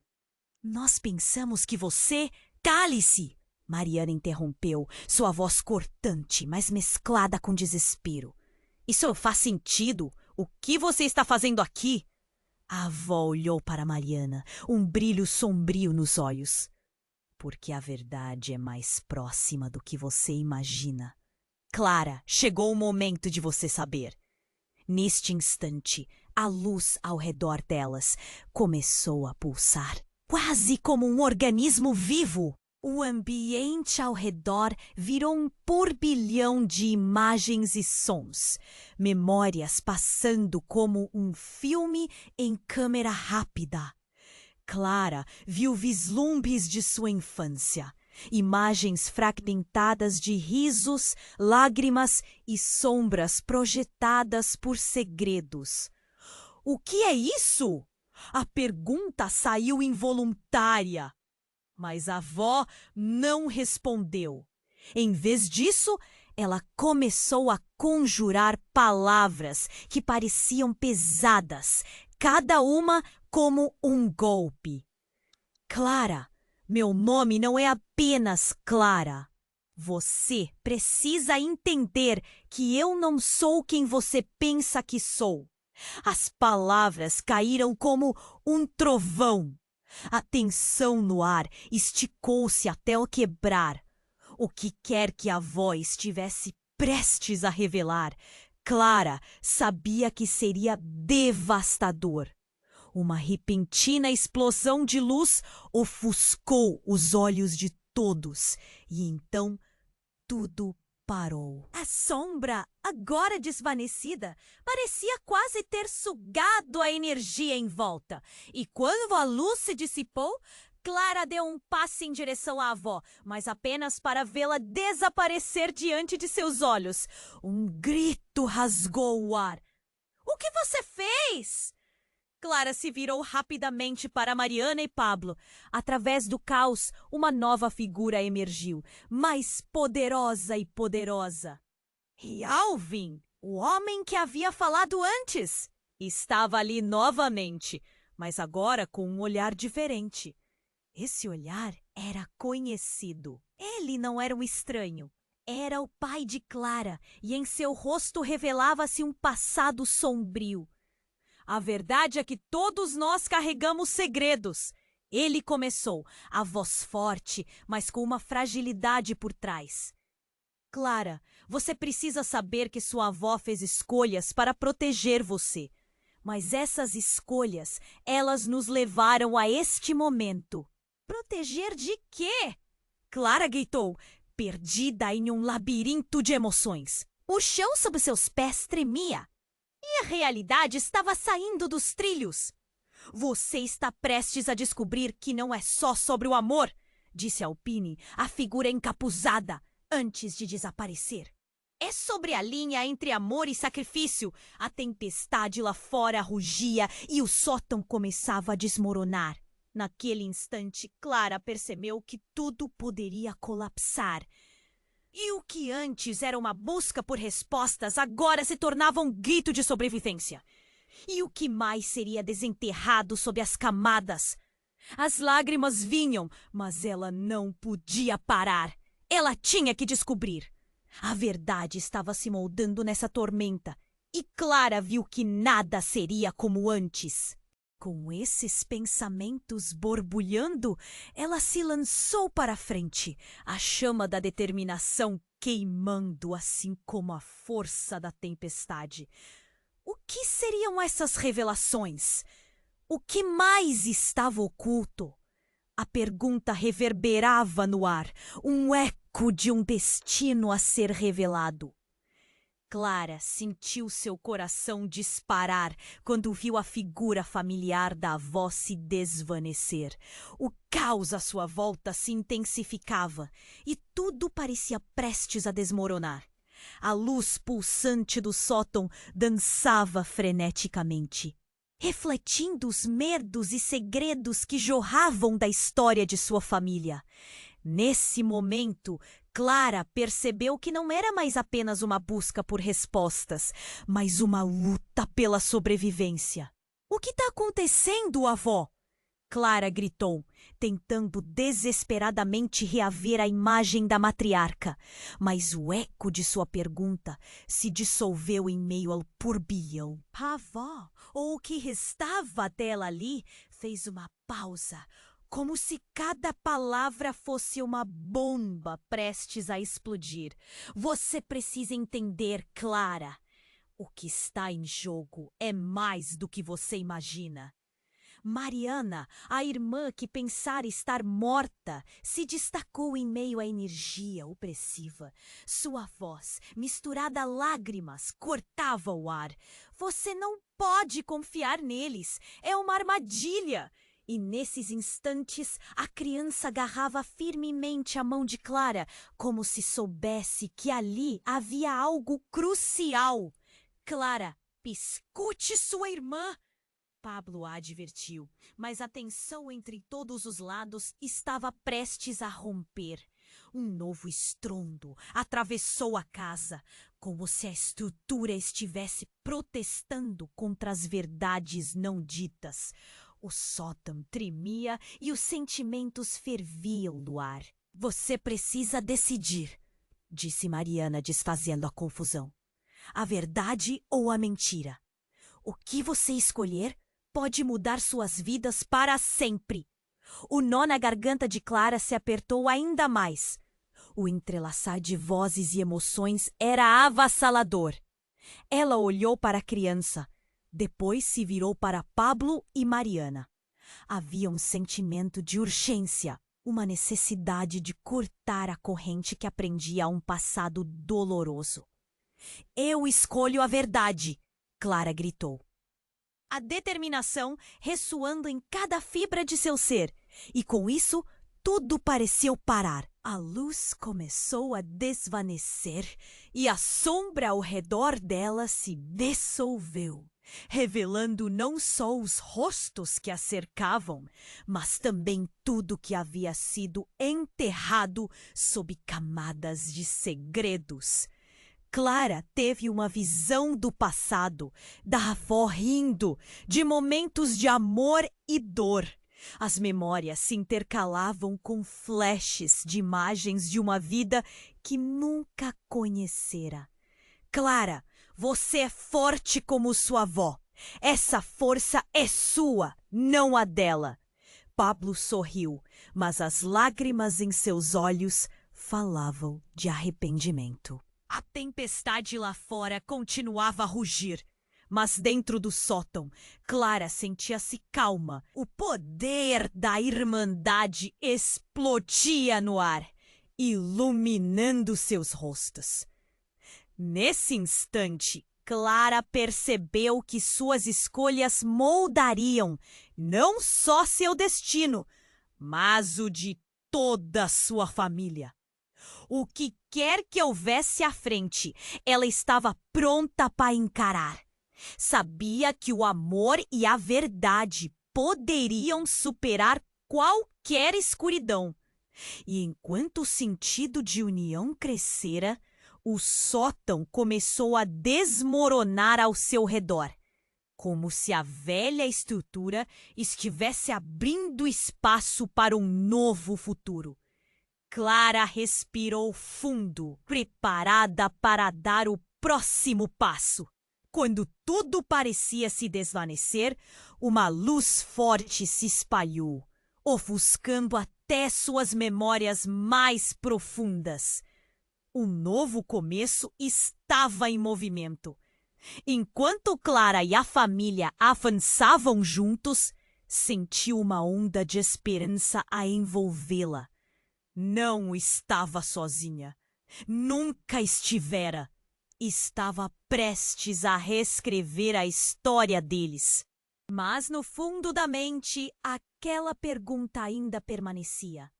Nós pensamos que você... Cale-se! Mariana interrompeu, sua voz cortante, mas mesclada com desespero. Isso faz sentido? O que você está fazendo aqui? A avó olhou para Mariana, um brilho sombrio nos olhos. Porque a verdade é mais próxima do que você imagina. Clara, chegou o momento de você saber. Neste instante, a luz ao redor delas começou a pulsar, quase como um organismo vivo. O ambiente ao redor virou um turbilhão de imagens e sons, memórias passando como um filme em câmera rápida. Clara viu vislumbres de sua infância, imagens fragmentadas de risos, lágrimas e sombras projetadas por segredos. O que é isso? A pergunta saiu involuntária. Mas a avó não respondeu. Em vez disso, ela começou a conjurar palavras que pareciam pesadas, cada uma como um golpe. Clara, meu nome não é apenas Clara. Você precisa entender que eu não sou quem você pensa que sou. As palavras caíram como um trovão. A tensão no ar esticou-se até o quebrar. O que quer que a avó estivesse prestes a revelar, Clara sabia que seria devastador. Uma repentina explosão de luz ofuscou os olhos de todos, e então tudo parou. A sombra, agora desvanecida, parecia quase ter sugado a energia em volta. E quando a luz se dissipou, Clara deu um passo em direção à avó, mas apenas para vê-la desaparecer diante de seus olhos. Um grito rasgou o ar. O que você fez? Clara se virou rapidamente para Mariana e Pablo. Através do caos, uma nova figura emergiu, mais poderosa e poderosa. E Alvin, o homem que havia falado antes, estava ali novamente, mas agora com um olhar diferente. Esse olhar era conhecido. Ele não era um estranho. Era o pai de Clara, e em seu rosto revelava-se um passado sombrio. A verdade é que todos nós carregamos segredos. Ele começou, a voz forte, mas com uma fragilidade por trás. Clara, você precisa saber que sua avó fez escolhas para proteger você. Mas essas escolhas, elas nos levaram a este momento. Proteger de quê? Clara gritou, perdida em um labirinto de emoções. O chão sob seus pés tremia. E a realidade estava saindo dos trilhos. Você está prestes a descobrir que não é só sobre o amor, disse Alpine, a figura encapuzada, antes de desaparecer. É sobre a linha entre amor e sacrifício. A tempestade lá fora rugia e o sótão começava a desmoronar. Naquele instante, Clara percebeu que tudo poderia colapsar. E o que antes era uma busca por respostas, agora se tornava um grito de sobrevivência. E o que mais seria desenterrado sob as camadas? As lágrimas vinham, mas ela não podia parar. Ela tinha que descobrir. A verdade estava se moldando nessa tormenta, e Clara viu que nada seria como antes. Com esses pensamentos borbulhando, ela se lançou para a frente, a chama da determinação queimando assim como a força da tempestade. O que seriam essas revelações? O que mais estava oculto? A pergunta reverberava no ar, um eco de um destino a ser revelado. Clara sentiu seu coração disparar quando viu a figura familiar da avó se desvanecer. O caos à sua volta se intensificava e tudo parecia prestes a desmoronar. A luz pulsante do sótão dançava freneticamente, refletindo os medos e segredos que jorravam da história de sua família. Nesse momento, Clara percebeu que não era mais apenas uma busca por respostas, mas uma luta pela sobrevivência. — O que está acontecendo, avó? Clara gritou, tentando desesperadamente reaver a imagem da matriarca. Mas o eco de sua pergunta se dissolveu em meio ao turbilhão. A avó, ou o que restava dela ali, fez uma pausa, como se cada palavra fosse uma bomba prestes a explodir. Você precisa entender, Clara. O que está em jogo é mais do que você imagina. Mariana, a irmã que pensara estar morta, se destacou em meio à energia opressiva. Sua voz, misturada a lágrimas, cortava o ar. Você não pode confiar neles. É uma armadilha. E nesses instantes, a criança agarrava firmemente a mão de Clara, como se soubesse que ali havia algo crucial. Clara, escute sua irmã! Pablo a advertiu, mas a tensão entre todos os lados estava prestes a romper. Um novo estrondo atravessou a casa, como se a estrutura estivesse protestando contra as verdades não ditas. O sótão tremia e os sentimentos ferviam no ar. Você precisa decidir, disse Mariana, desfazendo a confusão. A verdade ou a mentira? O que você escolher pode mudar suas vidas para sempre. O nó na garganta de Clara se apertou ainda mais. O entrelaçar de vozes e emoções era avassalador. Ela olhou para a criança. Depois se virou para Pablo e Mariana. Havia um sentimento de urgência, uma necessidade de cortar a corrente que prendia a um passado doloroso. Eu escolho a verdade, Clara gritou. A determinação ressoando em cada fibra de seu ser, e com isso tudo pareceu parar. A luz começou a desvanecer e a sombra ao redor dela se dissolveu, revelando não só os rostos que a cercavam, mas também tudo que havia sido enterrado sob camadas de segredos. Clara teve uma visão do passado, da avó rindo, de momentos de amor e dor. As memórias se intercalavam com flashes de imagens de uma vida que nunca conhecera. Clara, você é forte como sua avó. Essa força é sua, não a dela. Pablo sorriu, mas as lágrimas em seus olhos falavam de arrependimento. A tempestade lá fora continuava a rugir, mas dentro do sótão, Clara sentia-se calma. O poder da Irmandade explodia no ar, iluminando seus rostos. Nesse instante, Clara percebeu que suas escolhas moldariam não só seu destino, mas o de toda a sua família. O que quer que houvesse à frente, ela estava pronta para encarar. Sabia que o amor e a verdade poderiam superar qualquer escuridão. E enquanto o sentido de união crescera, o sótão começou a desmoronar ao seu redor, como se a velha estrutura estivesse abrindo espaço para um novo futuro. Clara respirou fundo, preparada para dar o próximo passo. Quando tudo parecia se desvanecer, uma luz forte se espalhou, ofuscando até suas memórias mais profundas. Um novo começo estava em movimento. Enquanto Clara e a família avançavam juntos, sentiu uma onda de esperança a envolvê-la. Não estava sozinha. Nunca estivera. Estava prestes a reescrever a história deles. Mas no fundo da mente, aquela pergunta ainda permanecia.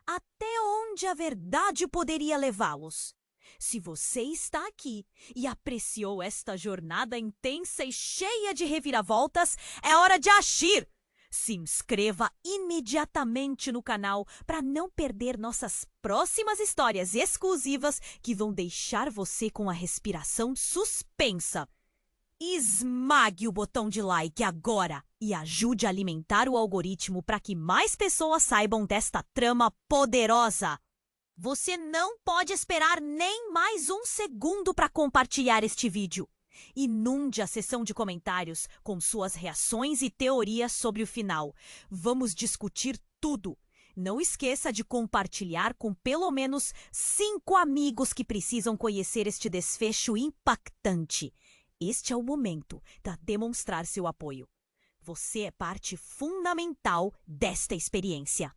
Até onde a verdade poderia levá-los? Se você está aqui e apreciou esta jornada intensa e cheia de reviravoltas, é hora de agir! Se inscreva imediatamente no canal para não perder nossas próximas histórias exclusivas que vão deixar você com a respiração suspensa. Esmague o botão de like agora e ajude a alimentar o algoritmo para que mais pessoas saibam desta trama poderosa. Você não pode esperar nem mais um segundo para compartilhar este vídeo. Inunde a seção de comentários com suas reações e teorias sobre o final. Vamos discutir tudo. Não esqueça de compartilhar com pelo menos 5 amigos que precisam conhecer este desfecho impactante. Este é o momento de demonstrar seu apoio. Você é parte fundamental desta experiência.